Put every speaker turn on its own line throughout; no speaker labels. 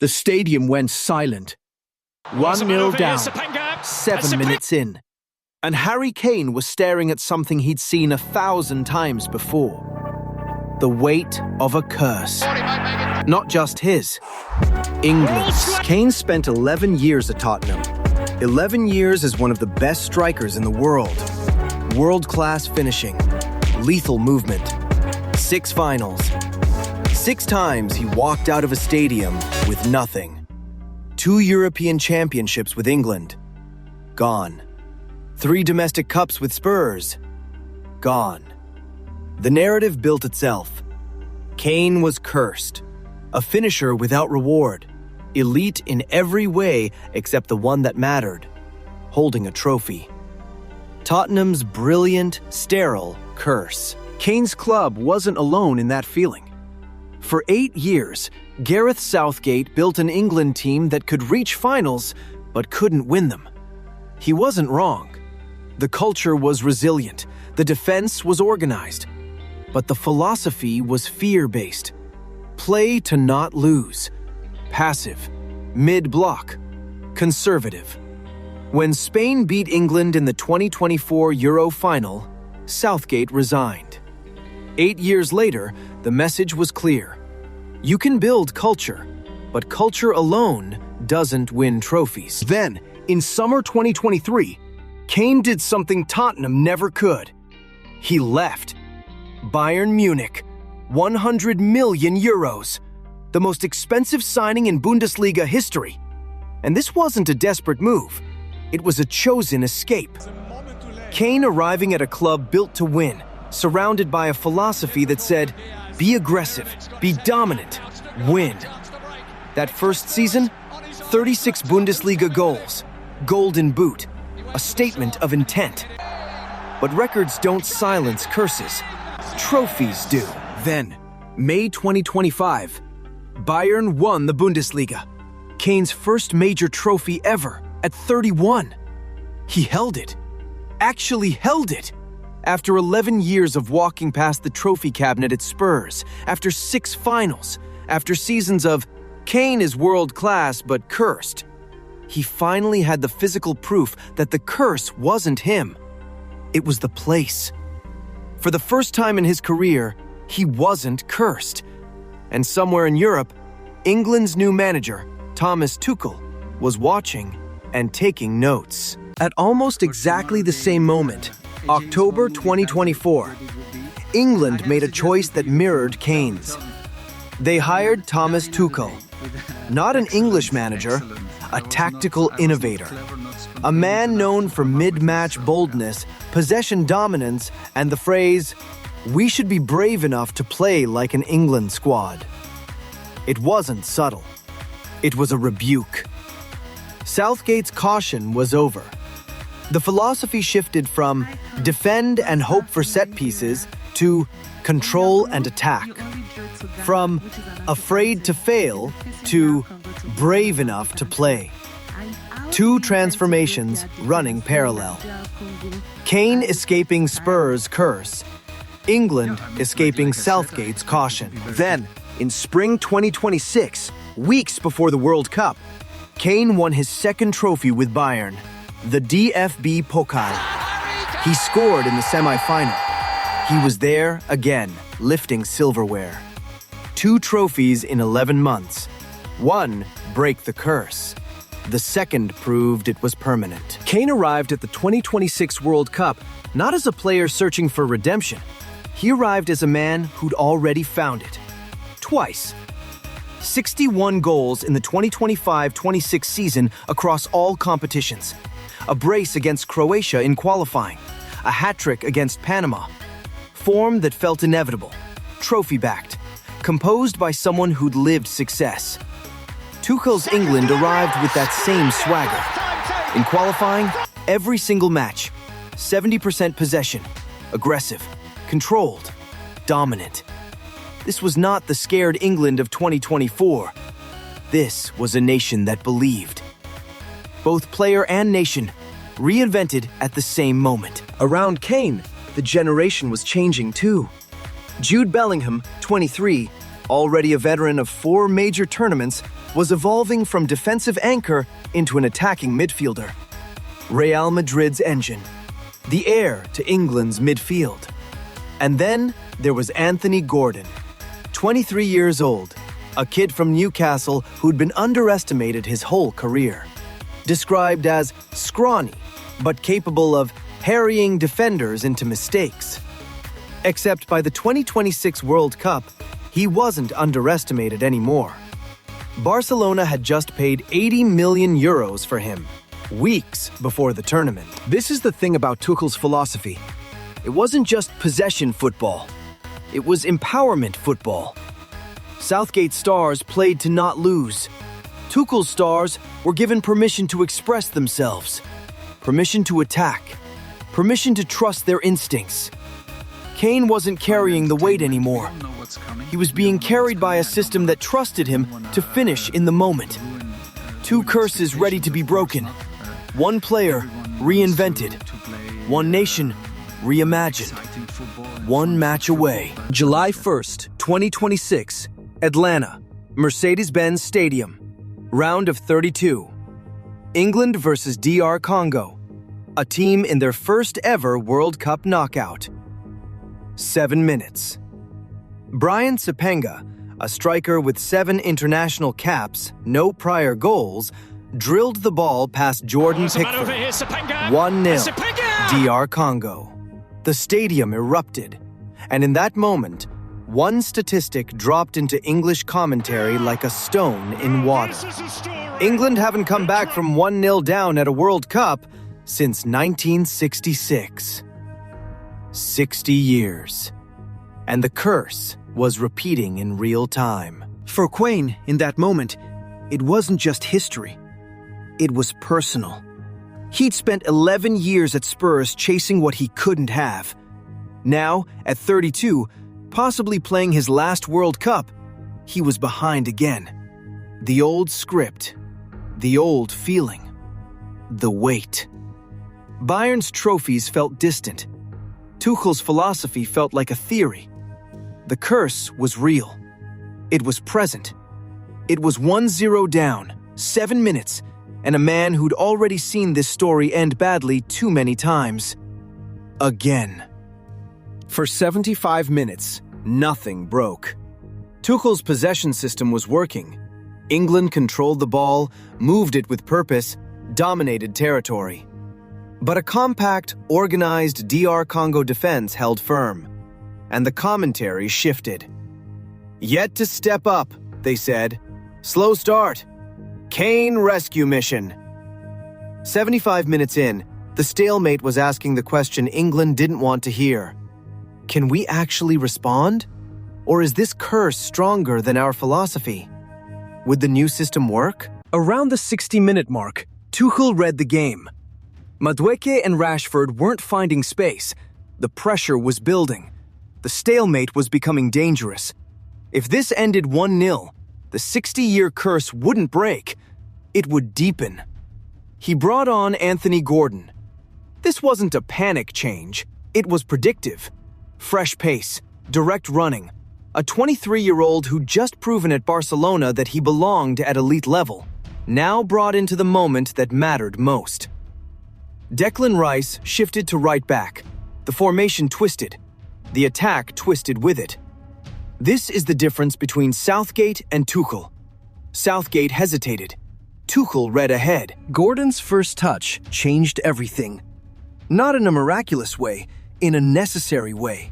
The stadium went silent. 1-0 down, 7 minutes in. And Harry Kane was staring at something he'd seen 1,000 times before. The weight of a curse. Not just his. England's. Kane spent 11 years at Tottenham. 11 years as one of the best strikers in the world. World-class finishing. Lethal movement. 6 finals. 6 times he walked out of a stadium with nothing. 2 European championships with England. Gone. 3 domestic cups with Spurs. Gone. The narrative built itself. Kane was cursed. A finisher without reward. Elite in every way except the one that mattered. Holding a trophy. Tottenham's brilliant, sterile curse. Kane's club wasn't alone in that feeling. For 8 years, Gareth Southgate built an England team that could reach finals but couldn't win them. He wasn't wrong. The culture was resilient. The defense was organized. But the philosophy was fear-based. Play to not lose. Passive. Mid-block. Conservative. When Spain beat England in the 2024 Euro final, Southgate resigned. 8 years later, the message was clear. You can build culture, but culture alone doesn't win trophies. Then, in summer 2023, Kane did something Tottenham never could. He left. Bayern Munich, 100 million euros, the most expensive signing in Bundesliga history. And this wasn't a desperate move. It was a chosen escape. Kane arriving at a club built to win, surrounded by a philosophy that said, be aggressive, be dominant, win. That first season, 36 Bundesliga goals, golden boot, a statement of intent. But records don't silence curses. Trophies do. Then, May 2025, Bayern won the Bundesliga. Kane's first major trophy ever at 31. He held it. Actually held it. After 11 years of walking past the trophy cabinet at Spurs, after 6 finals, after seasons of Kane is world-class but cursed, he finally had the physical proof that the curse wasn't him. It was the place. For the first time in his career, he wasn't cursed. And somewhere in Europe, England's new manager, Thomas Tuchel, was watching and taking notes. At almost exactly the same moment, October 2024, England made a choice that mirrored Kane's. They hired Thomas Tuchel, not an English manager, a tactical innovator. A man known for mid-match boldness, possession dominance, and the phrase, "We should be brave enough to play like an England squad." It wasn't subtle. It was a rebuke. Southgate's caution was over. The philosophy shifted from defend and hope for set pieces to control and attack. From afraid to fail to brave enough to play. 2 transformations running parallel. Kane escaping Spurs' curse. England escaping Southgate's caution. Then, in spring 2026, weeks before the World Cup, Kane won his second trophy with Bayern, the DFB Pokal. He scored in the semi-final. He was there again, lifting silverware. 2 trophies in 11 months. One break the curse. The second proved it was permanent. Kane arrived at the 2026 World Cup not as a player searching for redemption. He arrived as a man who'd already found it. Twice. 61 goals in the 2025-26 season across all competitions. A brace against Croatia in qualifying. A hat-trick against Panama. Form that felt inevitable. Trophy-backed. Composed by someone who'd lived success. Tuchel's England arrived with that same swagger. In qualifying, every single match, 70% possession, aggressive, controlled, dominant. This was not the scared England of 2024. This was a nation that believed. Both player and nation reinvented at the same moment. Around Kane, the generation was changing too. Jude Bellingham, 23, already a veteran of 4 major tournaments, was evolving from defensive anchor into an attacking midfielder. Real Madrid's engine, the heir to England's midfield. And then there was Anthony Gordon, 23 years old, a kid from Newcastle who'd been underestimated his whole career. Described as scrawny, but capable of harrying defenders into mistakes. Except by the 2026 World Cup, he wasn't underestimated anymore. Barcelona had just paid 80 million euros for him, weeks before the tournament. This is the thing about Tuchel's philosophy. It wasn't just possession football. It was empowerment football. Southgate's stars played to not lose. Tuchel's stars were given permission to express themselves, permission to attack, permission to trust their instincts. Kane wasn't carrying the weight anymore. He was being carried by a system that trusted him to finish in the moment. Two curses ready to be broken. One player reinvented. One nation reimagined. One match away. July 1st, 2026, Atlanta, Mercedes-Benz Stadium. Round of 32. England versus DR Congo. A team in their first ever World Cup knockout. 7 minutes. Brian Cipenga, a striker with 7 international caps, no prior goals, drilled the ball past Jordan Pickford. 1-0, DR Congo. The stadium erupted, and in that moment, one statistic dropped into English commentary like a stone in water. England haven't come back from 1-0 down at a World Cup since 1966. 60 years. And the curse was repeating in real time. For Kane, in that moment, it wasn't just history. It was personal. He'd spent 11 years at Spurs chasing what he couldn't have. Now, at 32, possibly playing his last World Cup, he was behind again. The old script, the old feeling, the weight. Bayern's trophies felt distant. Tuchel's philosophy felt like a theory. The curse was real. It was present. It was 1-0 down, 7 minutes, and a man who'd already seen this story end badly too many times. Again. For 75 minutes, nothing broke. Tuchel's possession system was working. England controlled the ball, moved it with purpose, dominated territory. But a compact, organized DR Congo defense held firm, and the commentary shifted. Yet to step up, they said. Slow start. Kane rescue mission. 75 minutes in, the stalemate was asking the question England didn't want to hear. Can we actually respond? Or is this curse stronger than our philosophy? Would the new system work? Around the 60-minute mark, Tuchel read the game. Madueke and Rashford weren't finding space. The pressure was building. The stalemate was becoming dangerous. If this ended 1-0, the 60-year curse wouldn't break. It would deepen. He brought on Anthony Gordon. This wasn't a panic change. It was predictive. Fresh pace, direct running. A 23-year-old who'd just proven at Barcelona that he belonged at elite level, now brought into the moment that mattered most. Declan Rice shifted to right back. The formation twisted. The attack twisted with it. This is the difference between Southgate and Tuchel. Southgate hesitated. Tuchel read ahead. Gordon's first touch changed everything. Not in a miraculous way, in a necessary way.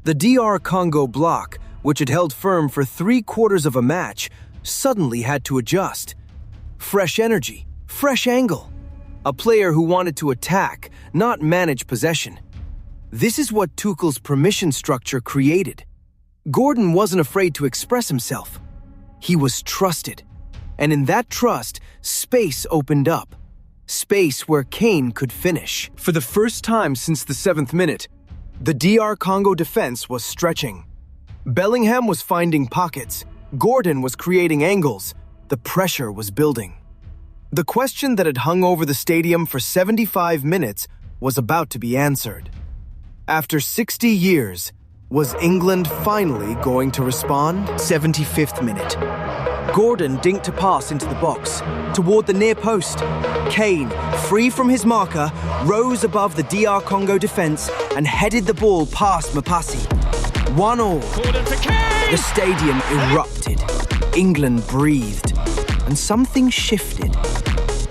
The DR Congo block, which had held firm for 3/4 of a match, suddenly had to adjust. Fresh energy, fresh angle. A player who wanted to attack, not manage possession. This is what Tuchel's permission structure created. Gordon wasn't afraid to express himself. He was trusted. And in that trust, space opened up. Space where Kane could finish. For the first time since the 7th minute, the DR Congo defense was stretching. Bellingham was finding pockets. Gordon was creating angles. The pressure was building. The question that had hung over the stadium for 75 minutes was about to be answered. After 60 years, was England finally going to respond? 75th minute. Gordon dinked a pass into the box, toward the near post. Kane, free from his marker, rose above the DR Congo defense and headed the ball past Mapasi. 1-1. The stadium erupted. England breathed. And something shifted.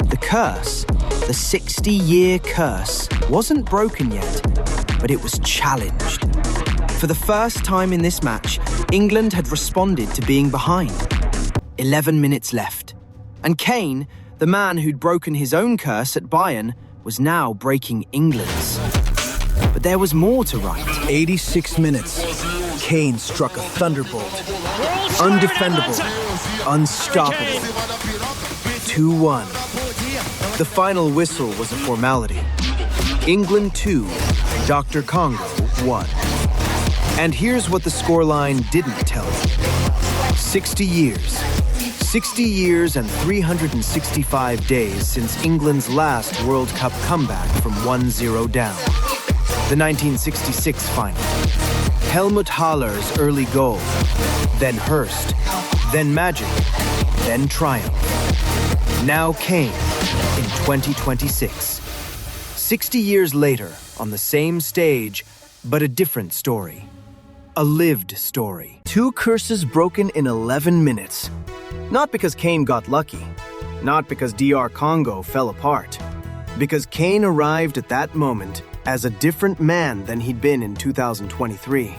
The curse, the 60-year curse, wasn't broken yet, but it was challenged. For the first time in this match, England had responded to being behind. 11 minutes left. And Kane, the man who'd broken his own curse at Bayern, was now breaking England's. But there was more to write.
86 minutes. Kane struck a thunderbolt. Undefendable. Unstoppable.
2-1. The final whistle was a formality. England 2, DR Congo 1. And here's what the scoreline didn't tell you. 60 years. 60 years and 365 days since England's last World Cup comeback from 1-0 down. The 1966 final. Helmut Haller's early goal. Then Hurst. Then Magic. Then Triumph. Now Kane in 2026. 60 years later, on the same stage, but a different story. A lived story. 2 curses broken in 11 minutes. Not because Kane got lucky. Not because DR Congo fell apart. Because Kane arrived at that moment as a different man than he'd been in 2023.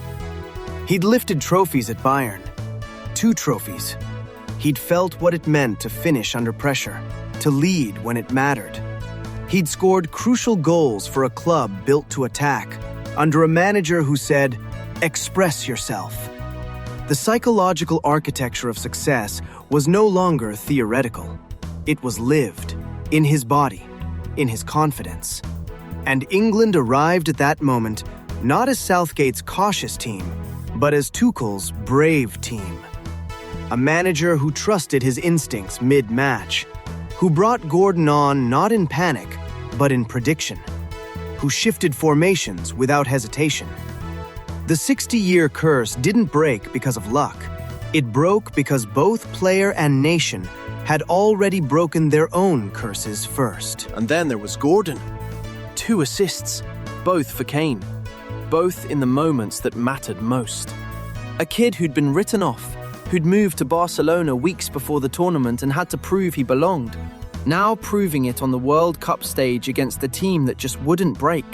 He'd lifted trophies at Bayern. 2 trophies. He'd felt what it meant to finish under pressure, to lead when it mattered. He'd scored crucial goals for a club built to attack, under a manager who said, "Express yourself." The psychological architecture of success was no longer theoretical. It was lived, in his body, in his confidence. And England arrived at that moment not as Southgate's cautious team, but as Tuchel's brave team. A manager who trusted his instincts mid-match, who brought Gordon on not in panic, but in prediction, who shifted formations without hesitation. The 60-year curse didn't break because of luck. It broke because both player and nation had already broken their own curses first.
And then there was Gordon.
2 assists, both for Kane, both in the moments that mattered most. A kid who'd been written off, who'd moved to Barcelona weeks before the tournament and had to prove he belonged, now proving it on the World Cup stage against the team that just wouldn't break.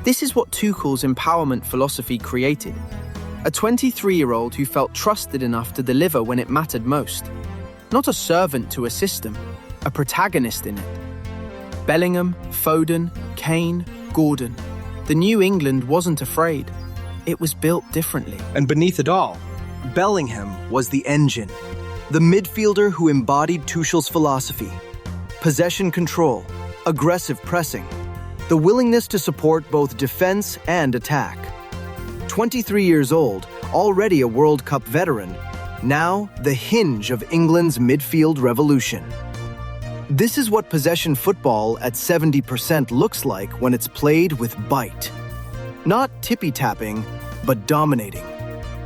This is what Tuchel's empowerment philosophy created. A 23-year-old who felt trusted enough to deliver when it mattered most. Not a servant to a system, a protagonist in it. Bellingham, Foden, Kane, Gordon. The new England wasn't afraid. It was built differently.
And beneath it all, Bellingham was the engine. The midfielder who embodied Tuchel's philosophy. Possession control, aggressive pressing, the willingness to support both defense and attack. 23 years old, already a World Cup veteran, now the hinge of England's midfield revolution. This is what possession football at 70% looks like when it's played with bite. Not tippy-tapping, but dominating.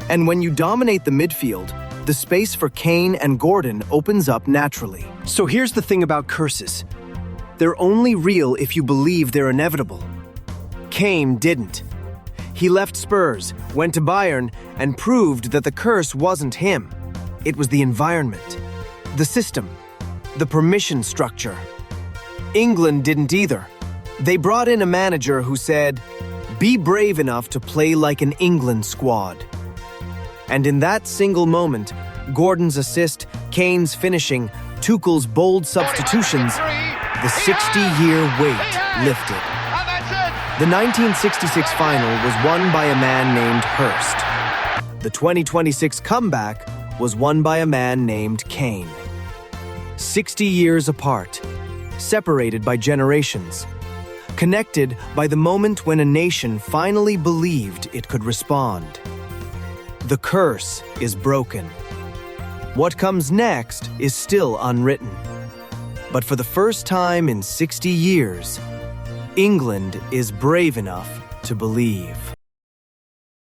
And when you dominate the midfield, the space for Kane and Gordon opens up naturally. So here's the thing about curses. They're only real if you believe they're inevitable. Kane didn't. He left Spurs, went to Bayern, and proved that the curse wasn't him. It was the environment, the system, the permission structure. England didn't either. They brought in a manager who said, "Be brave enough to play like an England squad." And in that single moment, Gordon's assist, Kane's finishing, Tuchel's bold substitutions, the 60-year weight lifted. The 1966 final was won by a man named Hurst. The 2026 comeback was won by a man named Kane. 60 years apart, separated by generations, connected by the moment when a nation finally believed it could respond. The curse is broken. What comes next is still unwritten. But for the first time in 60 years, England is brave enough to believe.